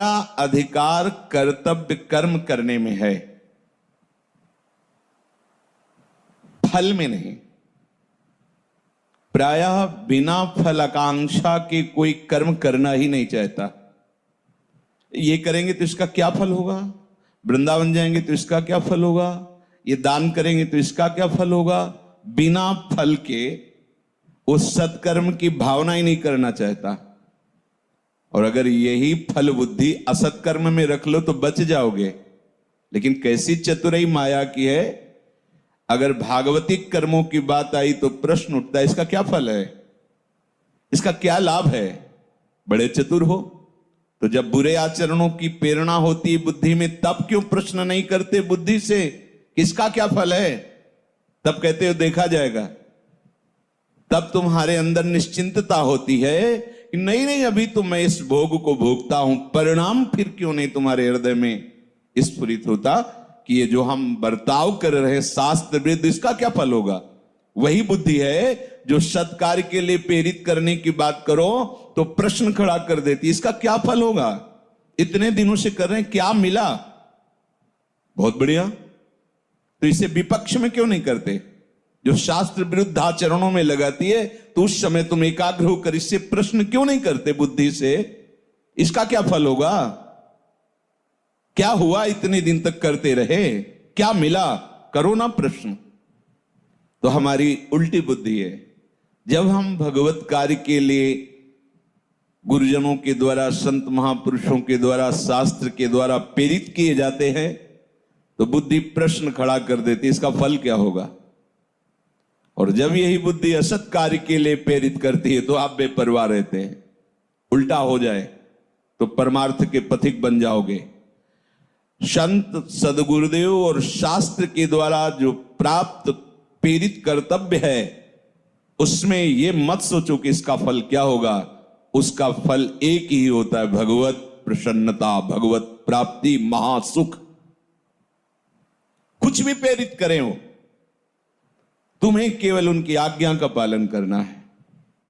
अधिकार कर्तव्य कर्म करने में है, फल में नहीं। प्रायः बिना फल आकांक्षा के कोई कर्म करना ही नहीं चाहता। ये करेंगे तो इसका क्या फल होगा, वृंदावन जाएंगे तो इसका क्या फल होगा, ये दान करेंगे तो इसका क्या फल होगा। बिना फल के उस सत्कर्म की भावना ही नहीं करना चाहता। और अगर यही फल बुद्धि असत्कर्म में रख लो तो बच जाओगे। लेकिन कैसी चतुराई माया की है, अगर भागवतिक कर्मों की बात आई तो प्रश्न उठता है इसका क्या फल है, इसका क्या लाभ है। बड़े चतुर हो तो जब बुरे आचरणों की प्रेरणा होती है बुद्धि में, तब क्यों प्रश्न नहीं करते बुद्धि से किसका क्या फल है। तब कहते हो देखा जाएगा। तब तुम्हारे अंदर निश्चिंतता होती है कि नहीं नहीं अभी तो मैं इस भोग को भोगता हूं, परिणाम फिर क्यों नहीं तुम्हारे हृदय में स्फुरित होता कि ये जो हम बर्ताव कर रहे हैं शास्त्र विरुद्ध, इसका क्या फल होगा। वही बुद्धि है जो सत्कार्य के लिए प्रेरित करने की बात करो तो प्रश्न खड़ा कर देती, इसका क्या फल होगा, इतने दिनों से कर रहे हैं क्या मिला, बहुत बढ़िया, तो इसे विपक्ष में क्यों नहीं करते। जो शास्त्र विरुद्ध आचरणों में लगाती है तो उस समय तुम एकाग्र होकर इससे प्रश्न क्यों नहीं करते बुद्धि से, इसका क्या फल होगा, क्या हुआ, इतने दिन तक करते रहे क्या मिला, करो ना प्रश्न। तो हमारी उल्टी बुद्धि है। जब हम भगवत कार्य के लिए गुरुजनों के द्वारा, संत महापुरुषों के द्वारा, शास्त्र के द्वारा प्रेरित किए जाते हैं तो बुद्धि प्रश्न खड़ा कर देती इसका फल क्या होगा। और जब यही बुद्धि असत कार्य के लिए प्रेरित करती है तो आप बेपरवाह रहते हैं। उल्टा हो जाए तो परमार्थ के पथिक बन जाओगे। संत सदगुरुदेव और शास्त्र के द्वारा जो प्राप्त प्रेरित कर्तव्य है उसमें ये मत सोचो कि इसका फल क्या होगा। उसका फल एक ही होता है, भगवत प्रसन्नता, भगवत प्राप्ति, महासुख। कुछ भी प्रेरित करें हो, तुम्हें केवल उनकी आज्ञा का पालन करना है।